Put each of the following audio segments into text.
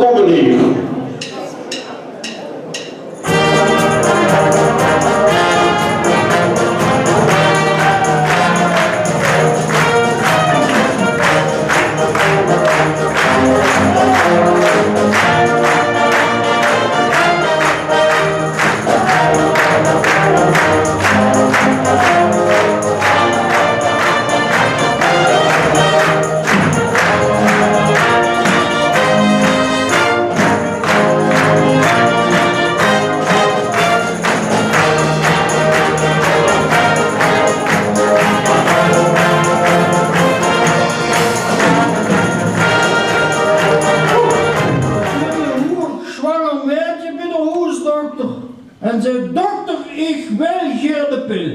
trommelier. En zei, dokter, ik wil geen de pil.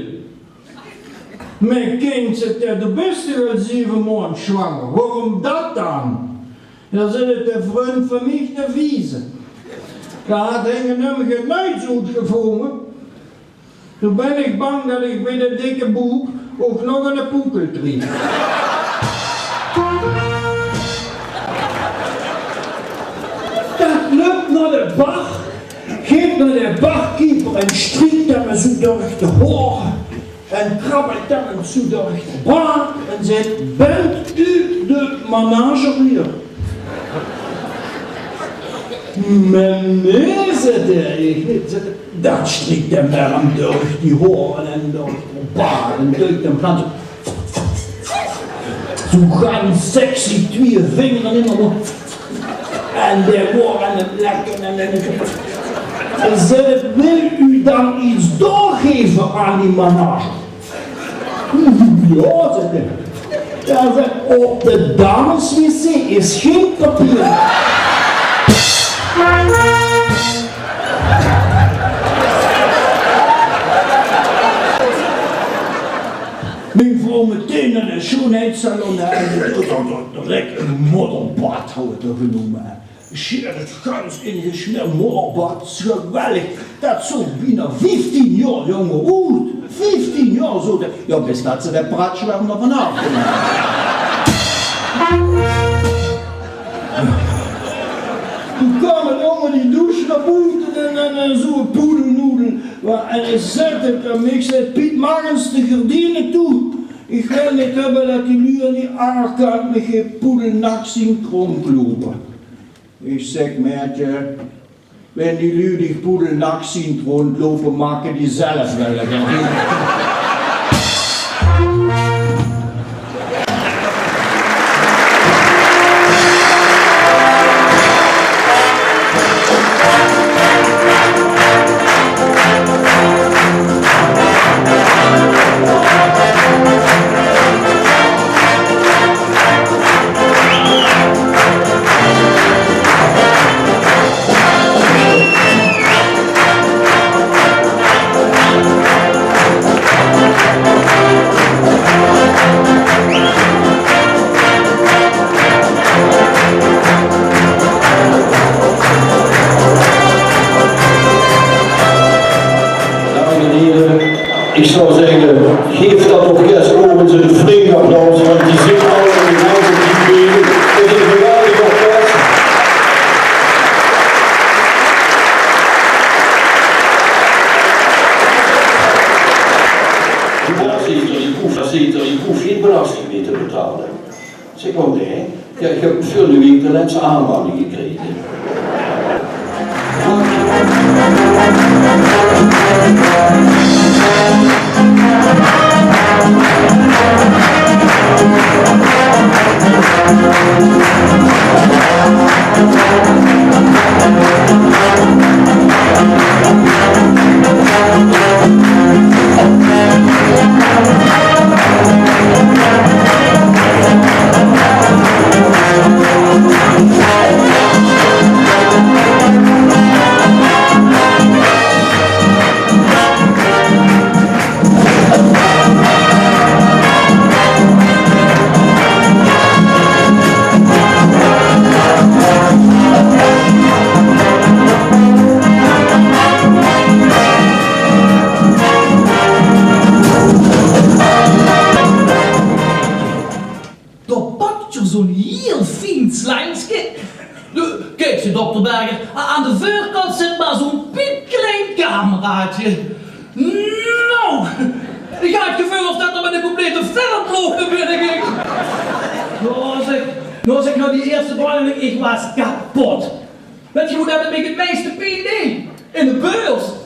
Mijn kind zegt, ja, de beste wel 7 maanden zwanger. Waarom dat dan? Dan zei het de vriend van mij de vieze. Daar had hij hem geen uitzoek gevonden. Toen ben ik bang dat ik bij de dikke boek ook nog een poekel kreeg. Dat loopt naar de bar. Geeft naar de barkeeper en strikt hem zo door de horen en krabbelt hem zo door de bar en zegt, bent u de manager? Meneer, zegt hij, dat strikt hem daarom door die horen en door de bar en duikt hem gaan zo gaan sexy 2 vingeren in de en de horen en het lekken en zegt, wil u dan iets doorgeven aan die manager? Ja, zegt hij. Ja, zegt, op de dameswc is geen papier. Mijn vrouw meteen naar de schoonheidssalon en direct een modderbad had het genoemd. Scheer het gans in je snel modderbad, geweldig. Dat zo bijna 15 jaar, jongen, oud. 15 jaar zo. Ja, best dat ze dat praatschwärm er vanaf. Toen kwam het jongen die douche naar buiten en zo'n poedelnoedel. En hij zegt het aan mij, ik zei, Piet, mag eens de gardinen toe. Ik wil niet hebben dat die nu aan die aankant met geen poedelnak synchroon lopen. Ik zeg, meidje, wenn die lui die poedelnak zien rondlopen, maken die zelf wel een gardine. Ik zou zeggen, geef dat orkest Owens een flink applaus, want die zitten al in de grote tribune. Het is een geweldig orkest. Je hoeft geen belasting mee te betalen. Zeg maar nee, je hebt veel de week de laatste aanmaning gekregen. Kijk ze, dokter Berger, aan de voorkant zit maar zo'n piepklein cameraatje. Nou, ik ga het gevoel of dat er met een complete filmploeg naar binnen ging. Nou, die eerste behandeling, ik was kapot. Weet je hoe dat ik het meeste pijn deed? In de beult.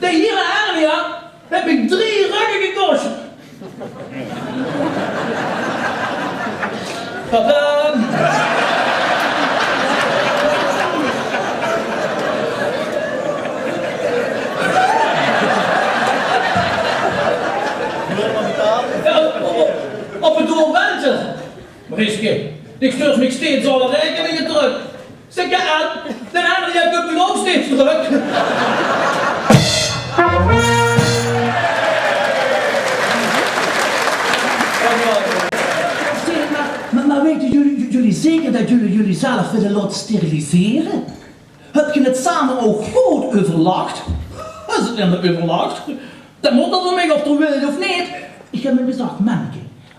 De hele hernia heb ik 3 rukken gekost. Tadaa! Op het doelwandje. Mariske, ik stuur me steeds alle rekeningen terug. Zeg je aan, de andere heb ik me ook steeds terug. Maar weten jullie zeker dat jullie zelf willen laten steriliseren? Heb je het samen ook goed overlegd? Is het in de overlegd? Dan moet dat voor mij of er wil of niet. Ik heb me gezegd, manneke,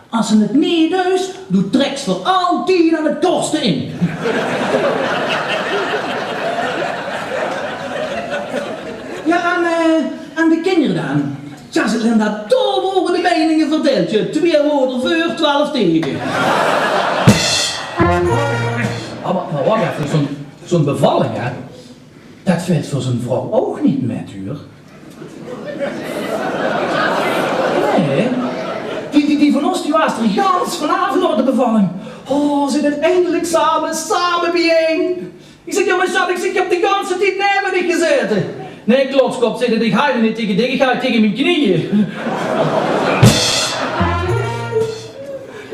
als ze het niet doet, doet treks voor altijd aan het kosten in. Ja, en de kinderen dan? Ja, ze zijn daar dol over de meningen verdeeld. Je 2 woorden voor, 12 tegen. Maar wacht even, zo'n bevalling, hè? Dat vindt voor zijn vrouw ook niet met, hoor. Nee, die van ons die was er gans vanavond op de bevalling. Oh, ze zijn eindelijk samen bijeen. Ik zeg, ja maar schat, ik heb de ganse tijd neer niet gezeten. Nee, klotskop, zei dat ik ga er niet tegen dingen, ik ga tegen mijn knieën.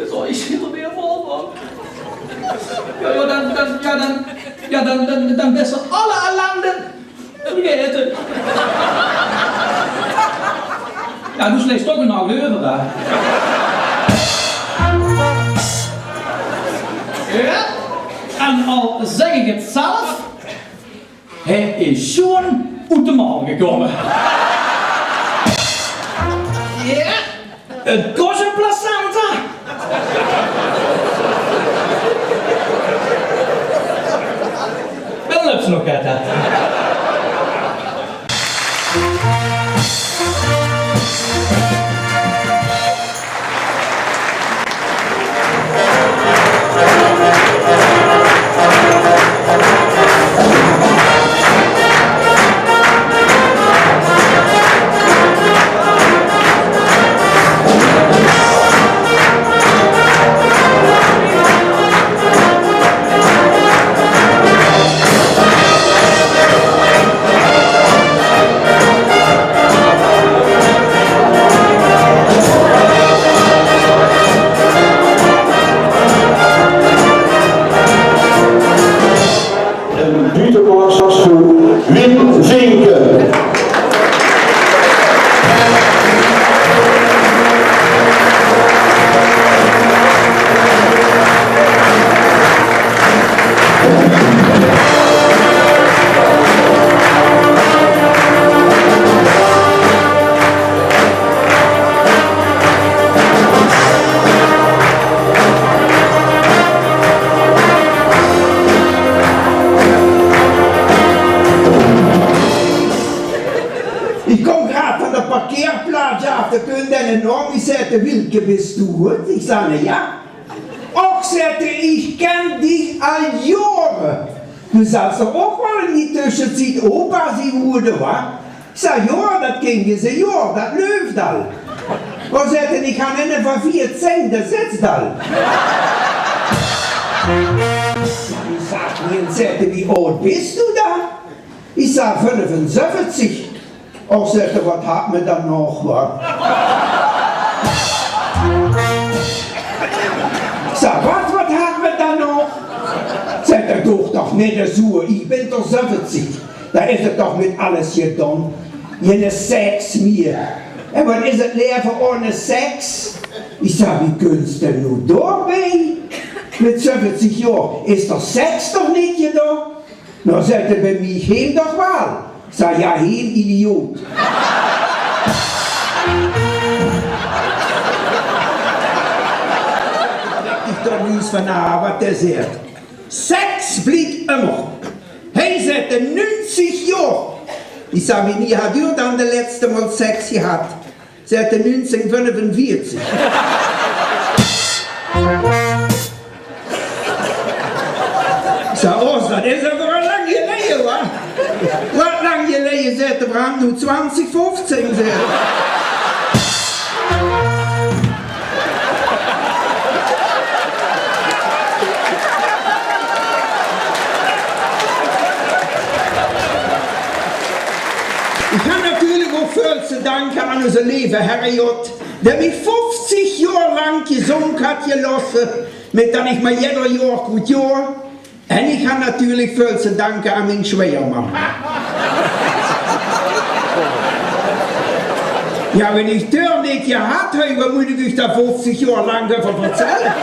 Zo, ik zit er weer vol van. Dan best wel alle ellende vergeten. Ja, nu slechts toch een oude over daar. Ja, en al zeg ik het zelf, hij is zo'n uit de mal gekomen. Ja, het kost een placenta. Dan loopt ze nog uit. Wim Vinken. Wilke bist du het? Ik zei, nou ja. Och, zette, ik ken dich al jaren. Du zat er ook wel niet tussen ziet opa zien worden, wa? Ik zei, ja, dat ken je ze, ja, dat leuft al. Maar zette, ik ga in van 4 cent, dat zit al. Ik zei, zette, wie oud bist du dan? Ik zei, 75. Och, zette, wat had me dan nog, wa? Zeg, wat hebben we dan nog? Zeg, dat doe toch niet zo, ik ben toch 70. Dan is het toch met alles gedaan. Je seks meer. En wat is het leven ohne seks? Ik zeg, wie kunst er nu doorbij? Met 70 jaar is er seks toch niet gedaan? Nou, zegt hij bij mij, geen toch wel? Ik zeg, ja, geen idioot. Toch niet van, wat is het? Seks blijkt Zet er 90 Jahre. Ich sage, wie nie hat ihr dann das letzte Mal Sex gehabt? Seit 1945. Ich sage, oh, das ist aber lang gelegen, wa? Was lang gelegen, sagt der Brand, du 2015, sagt. Ich kann natürlich auch viel zu danken an unser Leben, Herr J., der mich 50 Jahre lang gesungen hat gelassen, mit dem ich mir jeder Jahr gut Jahr. Und ich kann natürlich viel zu danken an meinen Schwiegermann. Ja, wenn ich das nicht gehabt habe, muss ich euch da 50 Jahre lang davon erzählen.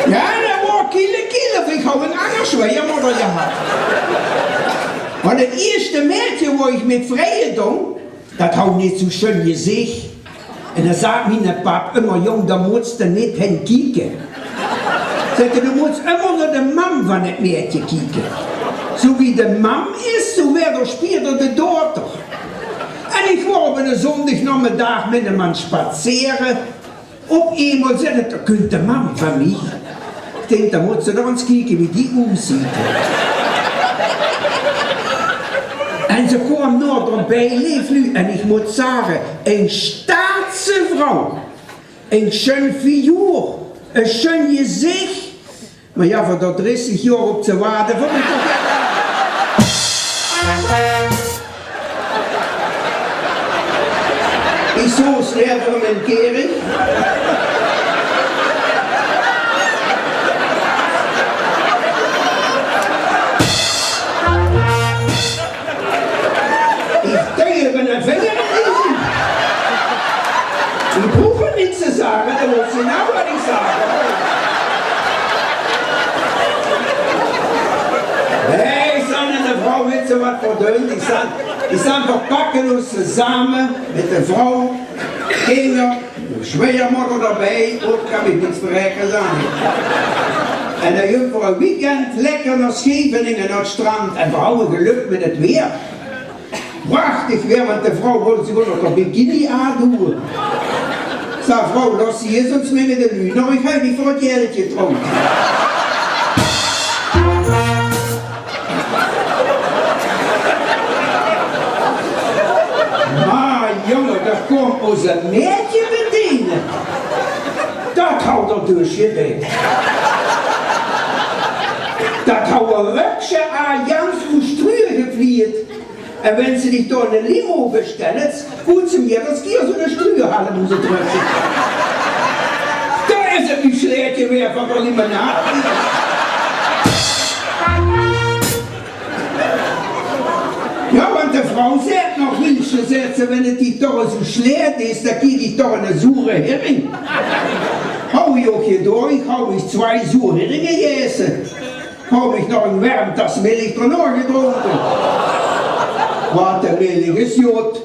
Ja, der war Kille, ich habe einen anderen Schwiegermutter gehabt. Und das erste Mädchen, wo ich mit Freie tun, das hat nicht so schön Gesicht. Und da sagt mir der Pap immer, Jung, da musst du nicht hinkicken. Sagte, du musst immer nur den Mann von das Mädchen kicken. So wie der Mann ist, so wäre der später die Tochter. Und ich war auf einen Sonntagnachmittag mit einem Mann spazieren. Auf einmal sagte, da könnte der Mann von mir. Ich denke, da musst du doch uns kicken, wie die aussieht. Und sie kwam nog erbij, leef nu, en ik moet zeggen, een staatse vrouw, een schön figuur, een schön gezicht. Maar ja, voor dat 30 jaar op te wachten, vond ik toch Ik zo sterven een kering. Ich brauche nichts zu sagen, da muss ich genau was ich sage. Hey, ich sage eine Frau, willst du was verdient? Ich sage, verpacken uns zusammen mit der Frau, Kinder, Schwiegermutter dabei, und kann ich nichts verrecken sagen. Und dann gehen wir ein Weekend lekker naar Scheveningen, naar het strand, en vrouwen geluk met het weer. Prachtig weer, want de vrouw wilde zich ook nog een bikini aandoen. Ik zei, vrouw, laat ze eens ons mee met de nu. Nou, ik ga niet voor het jelletje dronken. Maar jongen, daar komt onze meidje bedienen. Dat houdt er dus je bij. Dat houdt een rukje aan Jans Frustruur gevliegt. Und wenn sie dich da eine Limo bestellen, gut zu mir, das geht so eine Strühalle, muss ich treffen. Da ist er wie schlecht gewesen von der Limonade. Ja, und die Frau sagt noch, welche Sätze, wenn es die Torre so schlecht ist, da geht die Torre eine sure Hering. Hau ich auch hier durch, hau ich 2 sure Heringe gegessen. Hau ich noch ein Wärmtass Milch drin getrunken. Wat een lelijke jod.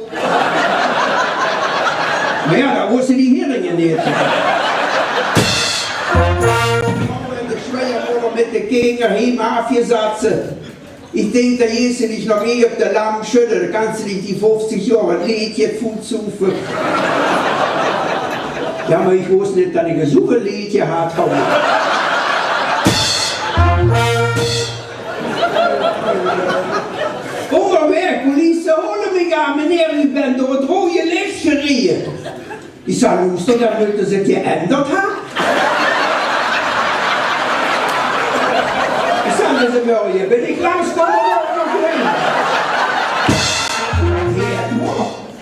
Maar ja, daar moesten die Heringen niet. De Schwiegermutter met de kinderen helemaal afgesatzen. Ich denke, da gehst du dich noch auf der Lamm schütteln, da kannst du dich die 50 Jahre ein Liedchen zufügen. Ja, aber ich wusste nicht, dass ich so ein Liedchen hat. Onderweg, politie, holen mich an, meneer, ik ben door het rode licht gereden. Ik zei, hoe is dat dan dat ze het geändert had? Ik zei, dat ze wel, hier ben ik langskomen nog heen. Ja,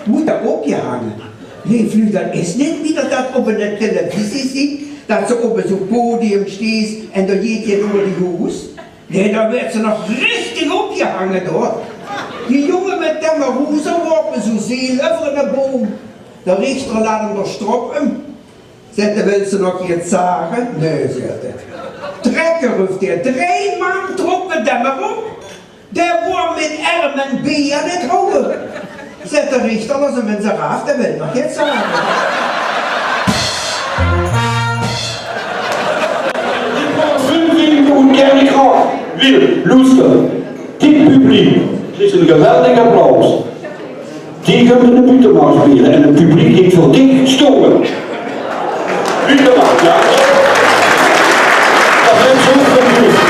moet dat opgehangen. Nee, Vlu, dat is niet wieder dat op de televisie ziet, dat ze op zo'n podium staat en dan geht je door die huis. Nee, dan werd ze nog richtig opgehangen door. Die Junge mit dem Rosenwappen so sehen über den Baum. Der Richter laden der Stroppen. Sagte, willst du noch jetzt sagen? Nö, sagte. Trecker ruft der. 3 Mann Truppe Dämmerung. Der war mit Ärmen B an der Haube. Sagt der Richter, lass ihn, wenn sie raft, der will noch jetzt sagen. luister, dit publiek, het is een geweldig applaus. Die kunnen de Butenman spelen en het publiek heeft voor dit gestolen. Butenman, ja. Dat is zo gebeurd.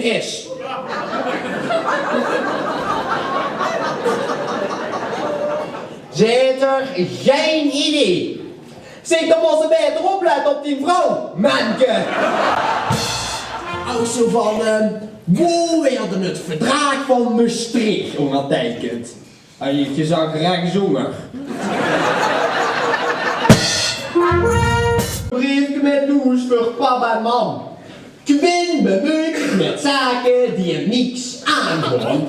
is. Zit er geen idee? Zeg, dan was ze beter opletten op die vrouw, manke. Ook zo van, wo werden het verdrag van Maastricht ondertekend? En je zag rechtshonger. Briefje met nieuws voor papa en mam. Quinn bemoeit met zaken die hem niks aangaan.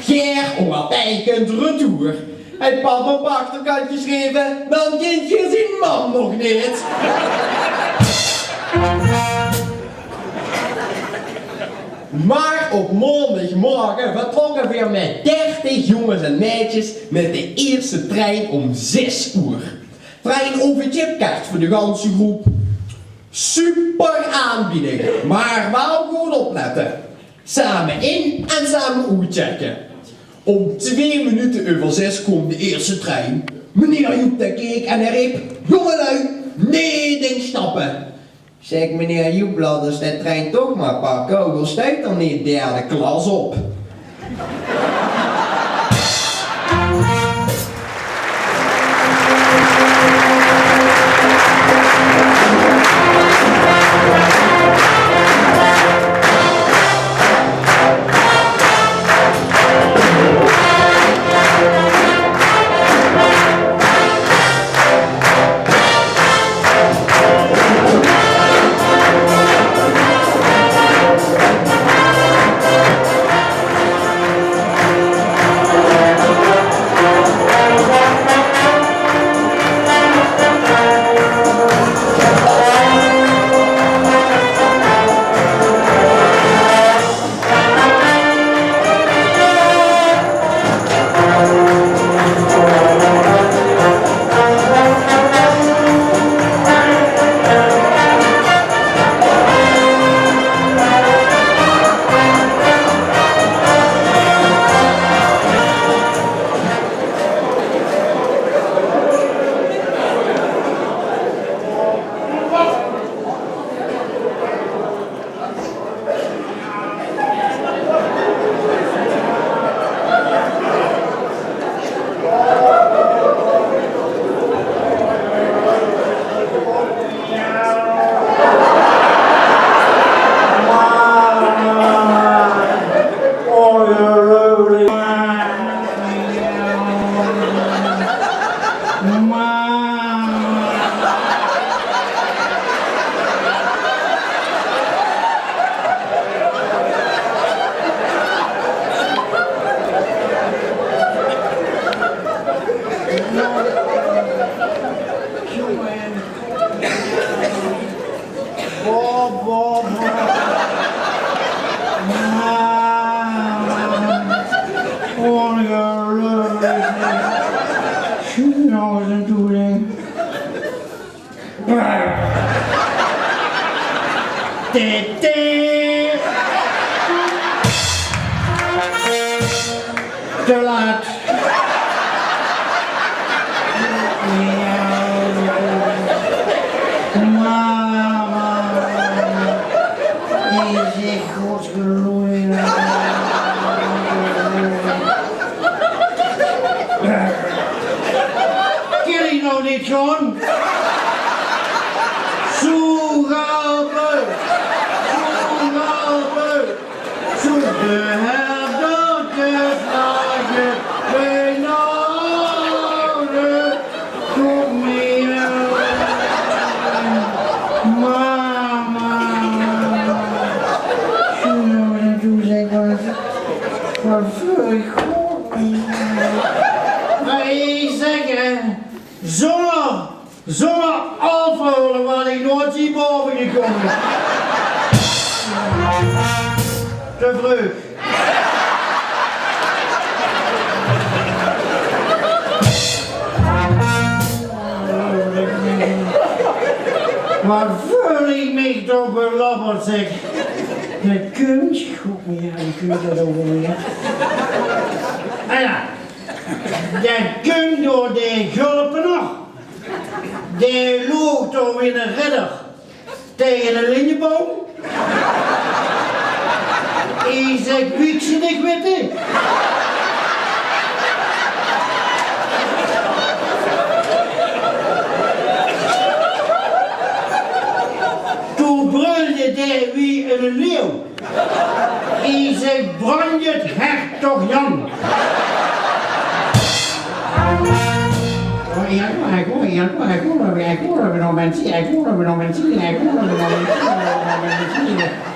Ger ondertekend retour. En papa op achterkant geschreven, dan kent je zijn man nog niet. Maar op maandagmorgen vertrokken we met 30 jongens en meisjes met de eerste trein om 6 uur. Trein over chipkaart voor de ganse groep. Super aanbieding, maar wel goed opletten. Samen in en samen uitchecken. Om 2 minuten over 6 komt de eerste trein. Meneer Joep de keek en hij riep, jongelui, nee ding stappen. Zeg meneer Joep, laat de trein toch maar een paar kogels stuit dan niet derde klas op. Ongelukkig. Nou is een toeling. Te laat. Mama, is ik goed geloeid. Ken ik nou niet gewoon? Zoegalpen! Zoegalpen! Zoek de herdootjes lagen bij Noorden. Kom hier. Mama. Zullen we naartoe zeggen? Wat wil ik goed? Maar ik zeg, zonder alcohol was ik nooit hierboven gekomen. Te vroeg. Wat voel ik me toch belopperd, zeg. De kunst, goed meer, die kunt dat over meer. En ja, dat kunt door de gulpen nog. Die loopt toch in een redder tegen een linjeboom. En zegt, wie ze niet weten. Toen brulde die wie een leeuw. En zegt, brand het hertog Jan.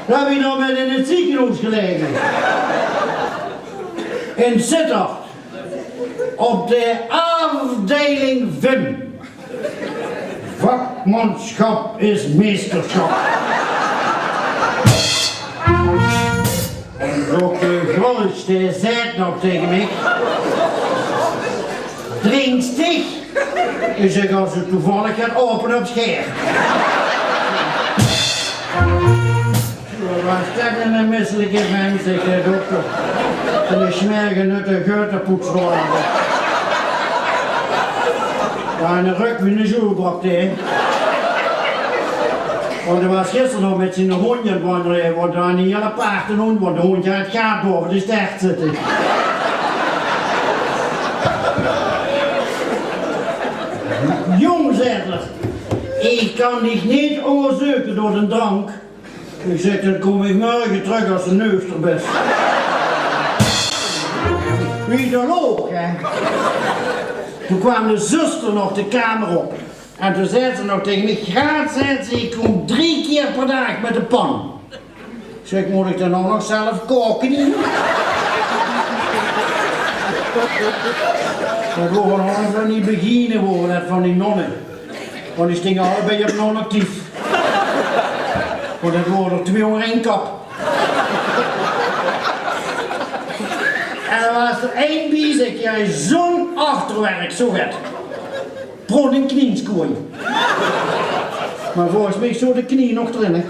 Daar heb je nog met in het ziekenhuis gelegen. In Sittard. Op de afdeling VIM. Vakmanschap is meesterschap. En ook de grootste zei nog tegen mij. Drink stig. Ik zeg, als het toevallig gaat openen op scheer. Waar staat een misselijke mens, zegt de dokter. En de smergen uit de geuterpoets worden. Ja, en een ruk in de zoelbak, hè. Want er was gisteren nog met zijn hondje wandelen, want er een hele paard en hond, want de hondje had het gaat boven de stert zitten. Jongzetter, ik kan dich niet onderzoeken door de drank. Ik zeg, dan kom ik morgen terug als de neuster bent. Wie dan ook, hè. Toen kwam de zuster nog de kamer op. En toen zei ze nog tegen mij, graad, zei ze, ik kom 3 keer per dag met de pan. Ik zeg, moet ik dan nog zelf koken? Dat worden gewoon van die beginnen worden, van die nonnen. Want die stingen allebei op non-actief. Want dat worden 2 onder 1 kap. En er was er 1 bij, zeg jij, zo'n achterwerk, zo gaat. Bron en knienskooi. Maar volgens mij zo de knie nog erin, hè.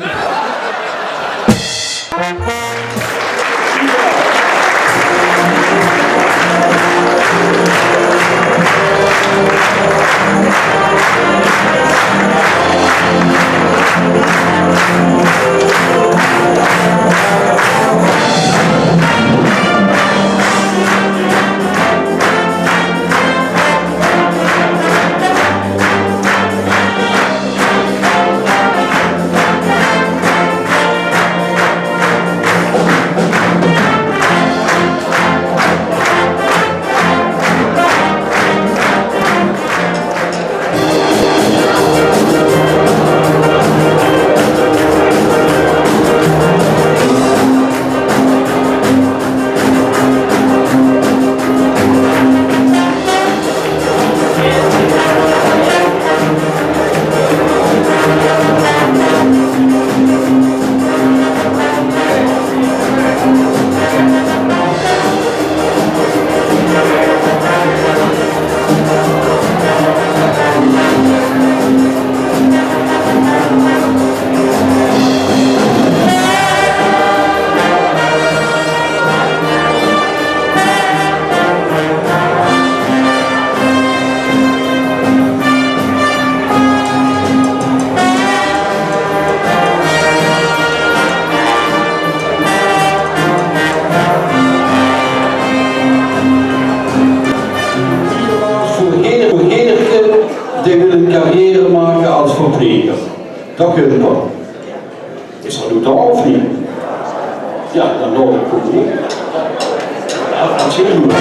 Dat kun je nog. Is dat doet dat of niet? Ja, dan loop ik goed. Ja, dat zie je nu wel.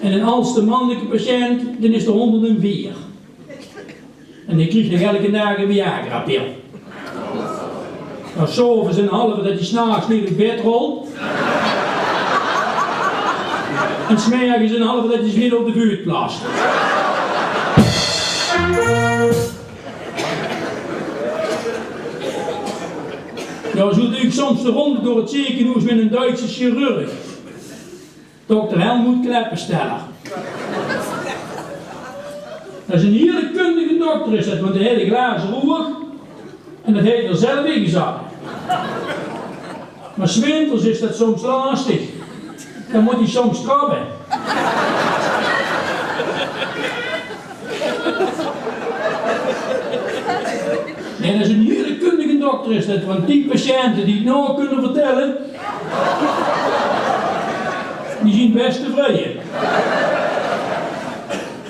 En een oudste mannelijke patiënt, dan is de 104. En die krijgt nog elke dag een Viagra-pil. Nou, s'avonds een halve dat hij s'nachts niet in bed rolt. En s'morgens een halve dat hij niet op de vuur plast. Ja, zo doe ik soms de ronde door het ziekenhuis met een Duitse chirurg. Dr. Helmut Kleppensteller. Dat is een hele kundige dokter, is dat, want hij heeft een glazen roer en dat heeft er zelf ingezet. Maar 's winters is dat soms lastig. Dan moet hij soms krabben. Nee, dat is een hele kundige dokter, is dat, want die patiënten die het nou kunnen vertellen, die zien best tevreden.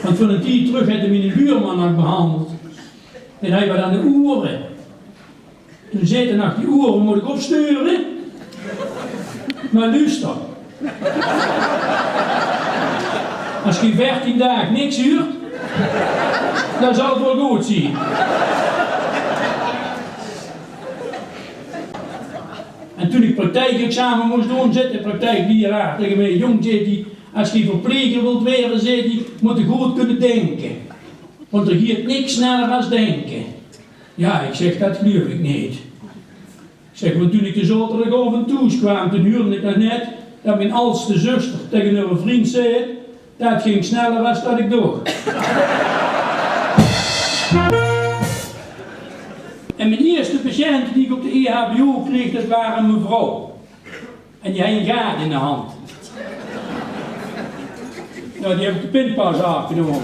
Want van een tijd terug had hij mijn buurman nog behandeld. En hij was aan de oren. Toen zei hij naar die oren moet ik opsturen. Maar luister. Als je 14 dagen niks huurt, dan zal het wel goed zien. En toen ik praktijkexamen moest doen, zette de praktijkleraar tegen mij: jong, zei hij, als je verpleger wilt worden, zei hij, moet je goed kunnen denken. Want er gaat niks sneller als denken. Ja, ik zeg, dat geloof ik niet. Ik zeg, want toen ik de zaterdag thuis kwam, toen huurde ik nog net dat mijn oudste zuster tegen een vriend zei, dat ging sneller als dat ik doe. En mijn eerste patiënt die ik op de EHBO kreeg, dat waren een mevrouw. En die had een gaat in de hand. Nou, die heb ik de pinpas afgenomen.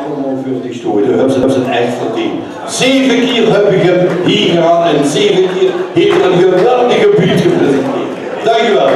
Allemaal voor die story, daar hebben ze het echt verdiend. 7 keer heb ik hem hier gehad en 7 keer heeft hij een geweldige buurt gepresenteerd. Dankjewel.